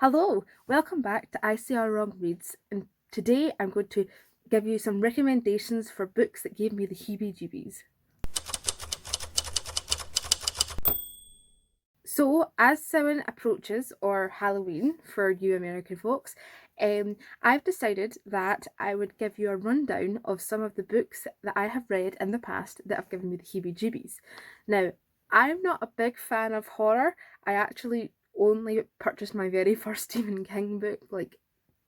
Hello, welcome back to ICR Reads, and today I'm going to give you some recommendations for books that gave me the heebie jeebies. So, as Samhain approaches, or Halloween for you American folks, I've decided that I would give you a rundown of some of the books that I have read in the past that have given me the heebie jeebies. Now, I'm not a big fan of horror. I actually only purchased my very first Stephen King book like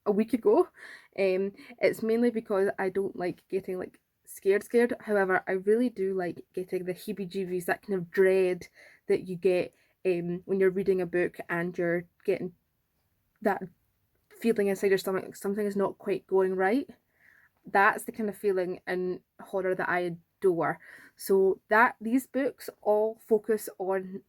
a week ago. It's mainly because I don't like getting like scared. However, I really do like getting the heebie-jeebies, that kind of dread that you get when you're reading a book and you're getting that feeling inside your stomach like something is not quite going right. That's the kind of feeling in horror that I adore. So that these books all focus on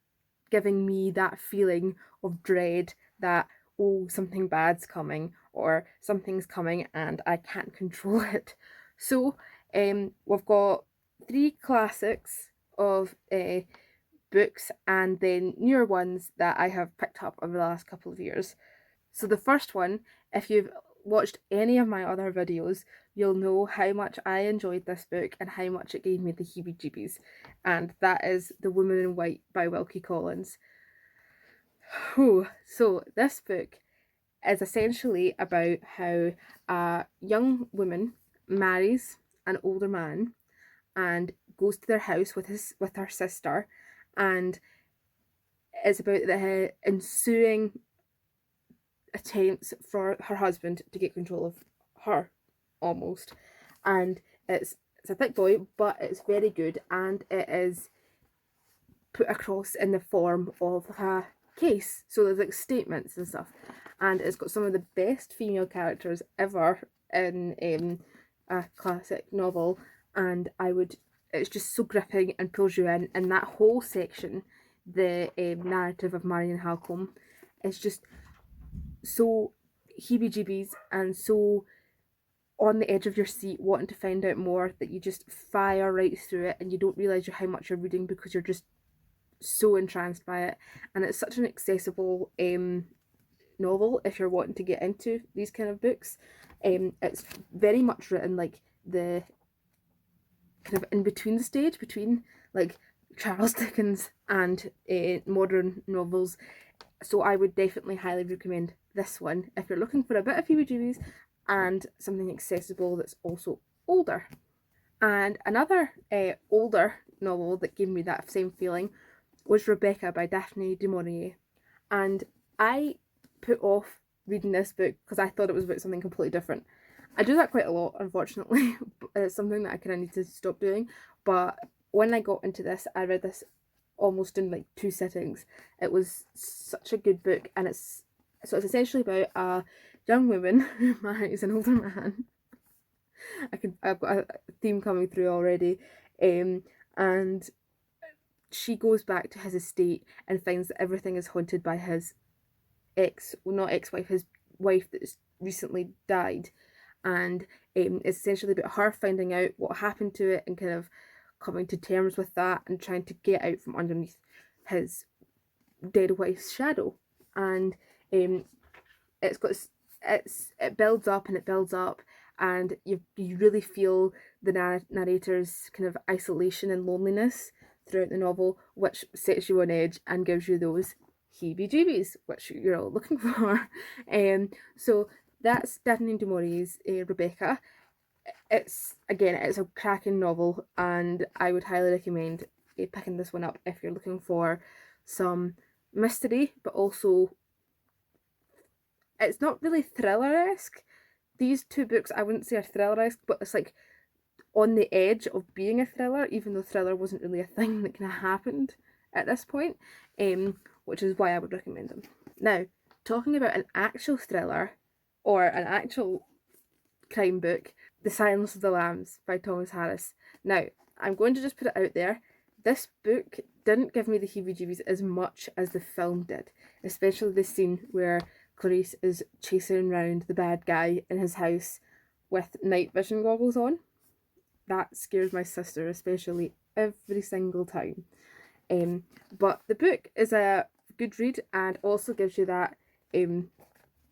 giving me that feeling of dread that, oh, something bad's coming or something's coming and I can't control it. So we've got three classics of books and then newer ones that I have picked up over the last couple of years. So the first one, if you've watched any of my other videos, you'll know how much I enjoyed this book and how much it gave me the heebie-jeebies. And that is The Woman in White by Wilkie Collins. Whew. So this book is essentially about how a young woman marries an older man and goes to their house with her sister, and it's about the ensuing attempts for her husband to get control of her, almost. And it's a thick boy, but it's very good, and it is put across in the form of a case. So there's like statements and stuff, and it's got some of the best female characters ever in a classic novel. And it's just so gripping and pulls you in. And that whole section, the narrative of Marion Halcombe, is just so heebie-jeebies and so on the edge of your seat wanting to find out more that you just fire right through it and you don't realise how much you're reading because you're just so entranced by it. And it's such an accessible novel if you're wanting to get into these kind of books. It's very much written like the kind of in between the stage between like Charles Dickens and modern novels. So I would definitely highly recommend this one if you're looking for a bit of heebie-jeebies and something accessible that's also older. And another older novel that gave me that same feeling was Rebecca by Daphne du Maurier. And I put off reading this book because I thought it was about something completely different. I do that quite a lot, unfortunately. It's something that I kind of need to stop doing. But when I got into this, I read this almost in like 2 sittings. It was such a good book, and it's essentially about a young woman who marries an older man. I've got a theme coming through already, and she goes back to his estate and finds that everything is haunted by his not ex-wife, his wife that's recently died. And it's essentially about her finding out what happened to it and kind of coming to terms with that and trying to get out from underneath his dead wife's shadow. And it builds up and it builds up, and you really feel the narrator's kind of isolation and loneliness throughout the novel, which sets you on edge and gives you those heebie-jeebies, which you're all looking for. So that's Daphne du Maurier's Rebecca. It's a cracking novel, and I would highly recommend picking this one up if you're looking for some mystery, but also it's not really thriller-esque. These two books I wouldn't say are thriller-esque, but it's like on the edge of being a thriller, even though thriller wasn't really a thing that kind of happened at this point, which is why I would recommend them. Now, talking about an actual thriller or an actual crime book, The Silence of the Lambs by Thomas Harris. Now, I'm going to just put it out there. This book didn't give me the heebie-jeebies as much as the film did, especially the scene where Clarice is chasing around the bad guy in his house with night vision goggles on. That scares my sister especially every single time. But the book is a good read and also gives you that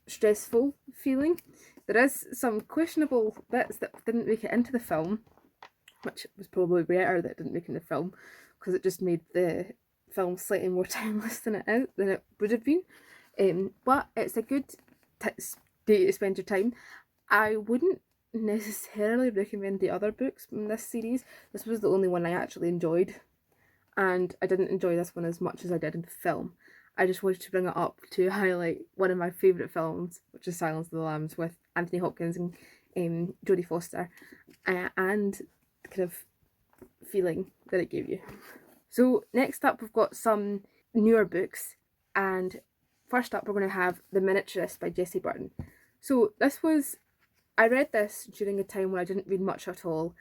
stressful feeling. There is some questionable bits that didn't make it into the film, which was probably better that it didn't make it in the film, because it just made the film slightly more timeless than it would have been. But it's a good day to spend your time. I wouldn't necessarily recommend the other books in this series. This was the only one I actually enjoyed, and I didn't enjoy this one as much as I did in the film. I just wanted to bring it up to highlight one of my favourite films, which is Silence of the Lambs, with Anthony Hopkins and Jodie Foster, and the kind of feeling that it gave you. So next up we've got some newer books, and first up we're going to have The Miniaturist by Jessie Burton. So I read this during a time when I didn't read much at all.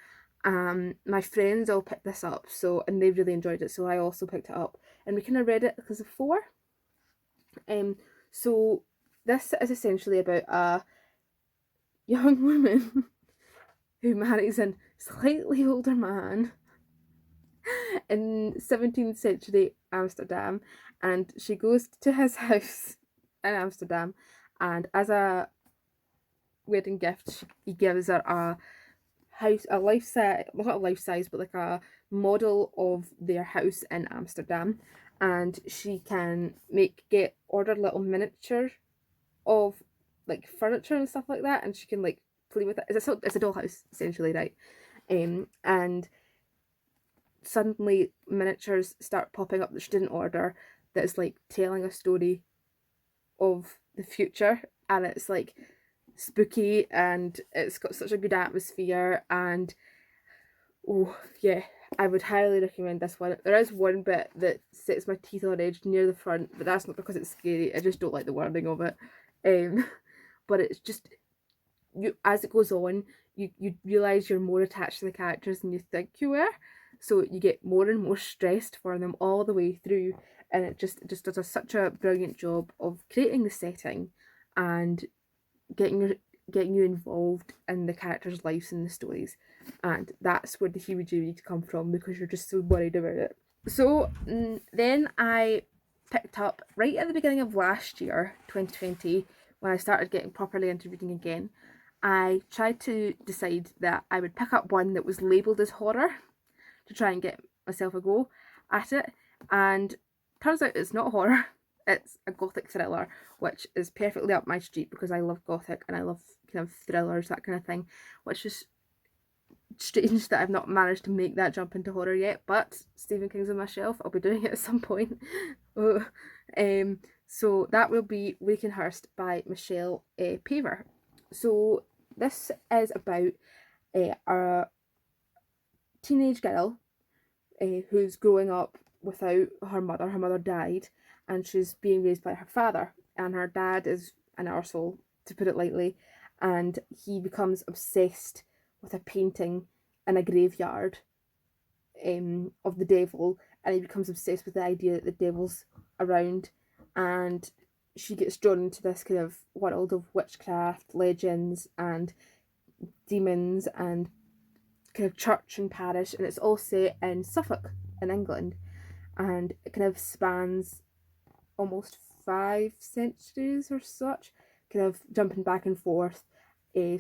My friends all picked this up, and they really enjoyed it, so I also picked it up, and we kind of read it because of 4. So this is essentially about a young woman who marries a slightly older man in 17th century Amsterdam, and she goes to his house in Amsterdam, and as a wedding gift he gives her a life size, well, not a life size, but like a model of their house in Amsterdam, and she can order little miniature of like furniture and stuff like that, and she can like play with it. It's a dollhouse essentially, right? And suddenly miniatures start popping up that she didn't order, that is like telling a story of the future, and it's like spooky, and it's got such a good atmosphere, and oh yeah, I would highly recommend this one. There is one bit that sets my teeth on edge near the front, but that's not because it's scary, I just don't like the wording of it. But it's just, as it goes on, you realise you're more attached to the characters than you think you were, so you get more and more stressed for them all the way through, and it just does such a brilliant job of creating the setting and getting you involved in the characters' lives and the stories, and that's where the Heebie Jeebies come from, because you're just so worried about it. So then I picked up right at the beginning of last year, 2020, when I started getting properly into reading again. I tried to decide that I would pick up one that was labelled as horror to try and get myself a go at it, and turns out it's not horror. It's a Gothic thriller, which is perfectly up my street because I love Gothic and I love kind of thrillers, that kind of thing, which is strange that I've not managed to make that jump into horror yet, but Stephen King's on my shelf, I'll be doing it at some point. So that will be Wakenhyrst by Michelle Paver. So this is about a teenage girl who's growing up without her mother. Her mother died, and she's being raised by her father, and her dad is an arsehole, to put it lightly, and he becomes obsessed with a painting in a graveyard of the devil, and he becomes obsessed with the idea that the devil's around, and she gets drawn into this kind of world of witchcraft, legends, and demons, and kind of church and parish, and it's all set in Suffolk in England, and it kind of spans almost 5 centuries or such, kind of jumping back and forth,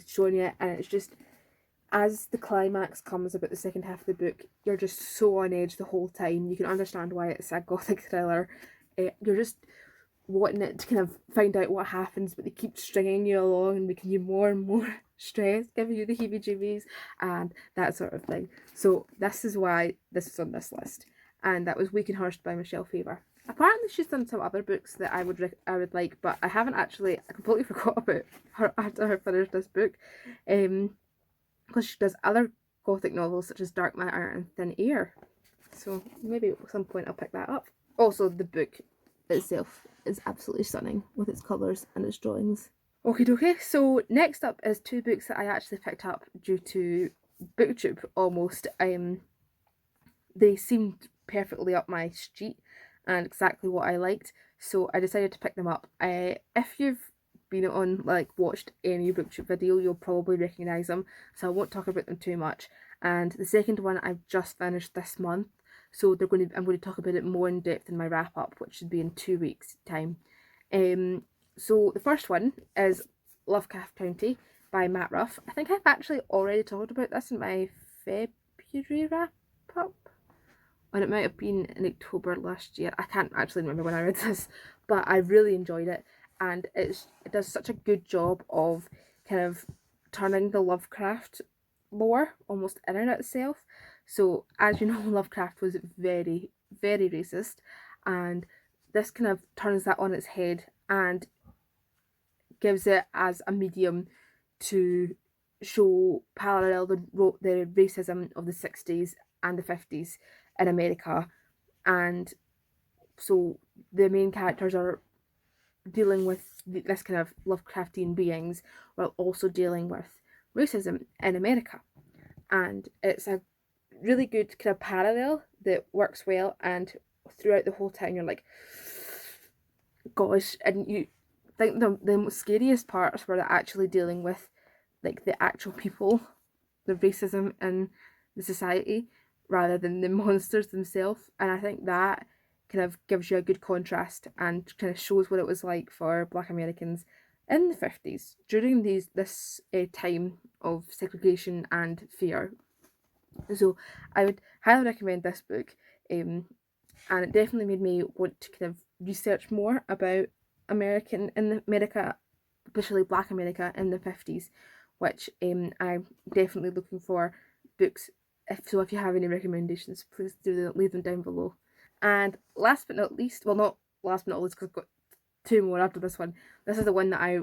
showing you, and it's just, as the climax comes about the second half of the book, you're just so on edge the whole time. You can understand why it's a Gothic thriller. You're just wanting it to kind of find out what happens, but they keep stringing you along and making you more and more stressed, giving you the heebie-jeebies and that sort of thing. So this is why this is on this list, and that was Wakenhyrst by Michelle Paver. Apparently she's done some other books that I would like, but I completely forgot about her after I finished this book, because she does other Gothic novels such as Dark Matter and Thin Air. So maybe at some point I'll pick that up. Also, the book itself is absolutely stunning with its colours and its drawings. Okie dokie, so next up is 2 books that I actually picked up due to booktube almost. They seemed perfectly up my street and exactly what I liked, so I decided to pick them up. If you've been on, watched any booktube video, you'll probably recognise them, so I won't talk about them too much. And the second one I've just finished this month, so I'm going to talk about it more in depth in my wrap up, which should be in 2 weeks' time. So the first one is Lovecraft County by Matt Ruff. I think I've actually already talked about this in my February wrap up, and it might have been in October last year. I can't actually remember when I read this, but I really enjoyed it, and it does such a good job of kind of turning the Lovecraft lore almost in and out itself. So as you know, Lovecraft was very, very racist, and this kind of turns that on its head and gives it as a medium to show parallel the racism of the 60s and the 50s in America. And so the main characters are dealing with this kind of Lovecraftian beings while also dealing with racism in America. And it's a really good kind of parallel that works well, and throughout the whole time you're like, gosh, and you think the most scariest parts were actually dealing with like the actual people, the racism in the society, rather than the monsters themselves. And I think that kind of gives you a good contrast and kind of shows what it was like for Black Americans in the 50s during this time of segregation and fear. So I would highly recommend this book, and it definitely made me want to kind of research more about America, especially Black America in the 50s, which I'm definitely looking for books. If you have any recommendations, please do leave them down below. And last but not least, well, not last but not least, because I've got two more after this one. This is the one that I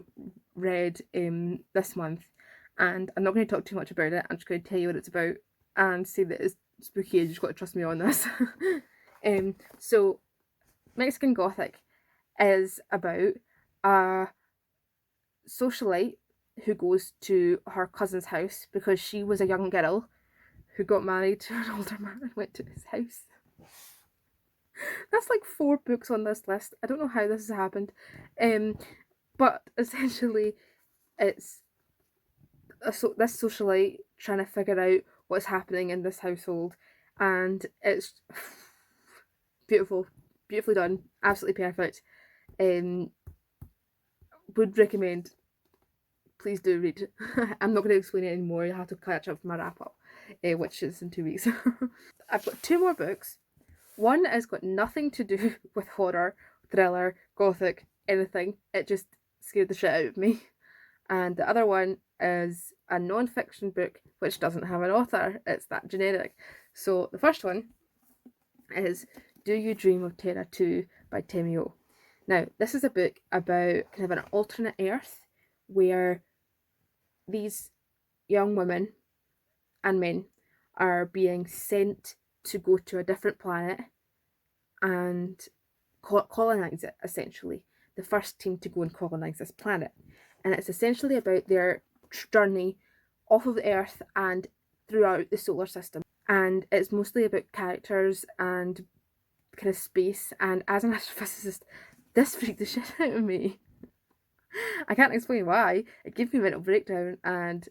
read this month, and I'm not going to talk too much about it. I'm just going to tell you what it's about and say that it's spooky. You just got to trust me on this. So Mexican Gothic is about a socialite who goes to her cousin's house because she was a young girl who got married to an older man and went to his house. That's like 4 books on this list. I don't know how this has happened. But essentially it's this socialite trying to figure out what's happening in this household, and it's beautiful, beautifully done, absolutely perfect. Would recommend. Please do read. I'm not going to explain it anymore. You'll have to catch up with my wrap up, which is in 2 weeks. I've got 2 more books. One has got nothing to do with horror, thriller, gothic, anything. It just scared the shit out of me. And the other one is a non-fiction book which doesn't have an author. It's that generic. So the first one is Do You Dream of Terra 2 by Temi. Now, this is a book about kind of an alternate Earth where these young women and men are being sent to go to a different planet and colonize it, essentially. The first team to go and colonize this planet. And it's essentially about their journey off of the Earth and throughout the solar system. And it's mostly about characters and kind of space. And as an astrophysicist, this freaked the shit out of me. I can't explain why. It gave me a mental breakdown and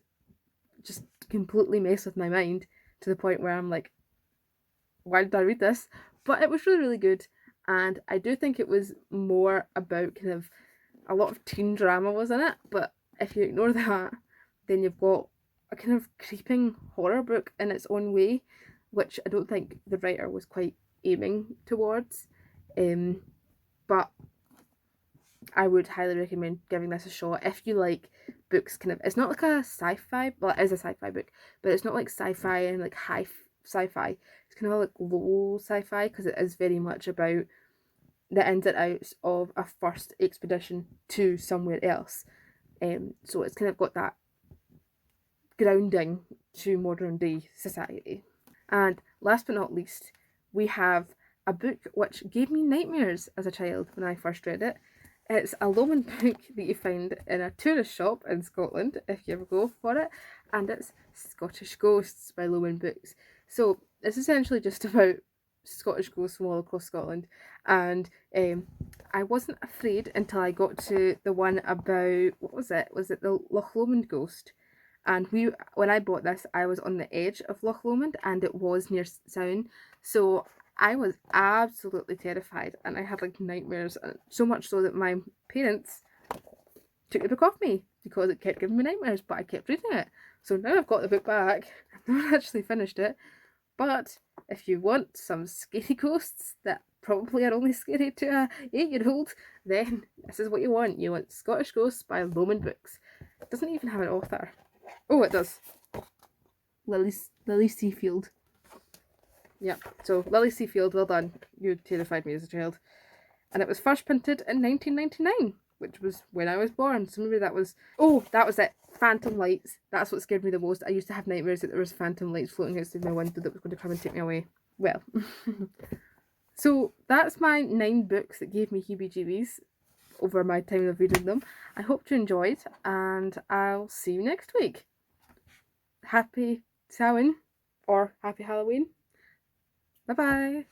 just completely messed with my mind to the point where I'm like, why did I read this? But it was really, really good. And I do think it was more about kind of a lot of teen drama was in it. But if you ignore that, then you've got a kind of creeping horror book in its own way, which I don't think the writer was quite aiming towards. But I would highly recommend giving this a shot if you like books kind of, it's not like a sci-fi, well, it is a sci-fi book, but it's not like sci-fi and like high sci-fi. It's kind of like low sci-fi because it is very much about the ins and outs of a first expedition to somewhere else. So it's kind of got that grounding to modern day society. And last but not least, we have a book which gave me nightmares as a child when I first read it. It's a Lomond book that you find in a tourist shop in Scotland if you ever go for it, and it's Scottish Ghosts by Lomond Books. So it's essentially just about Scottish ghosts from all across Scotland, and I wasn't afraid until I got to the one about, what was it? Was it the Loch Lomond ghost? And when I bought this, I was on the edge of Loch Lomond and it was near Sound, so I was absolutely terrified and I had like nightmares, so much so that my parents took the book off me because it kept giving me nightmares, but I kept reading it. So now I've got the book back. I've not actually finished it. But if you want some scary ghosts that probably are only scary to a 8-year-old, then this is what you want. You want Scottish Ghosts by Lomond Books. It doesn't even have an author. Oh, it does. Lily Seafield. Yep, so Lily Seafield, well done. You terrified me as a child. And it was first printed in 1999, which was when I was born. So maybe that was... Oh, that was it. Phantom lights. That's what scared me the most. I used to have nightmares that there was phantom lights floating outside my window that was going to come and take me away. Well, so that's my 9 books that gave me heebie-jeebies over my time of reading them. I hope you enjoyed, and I'll see you next week. Happy Samhain, or Happy Halloween. Bye-bye.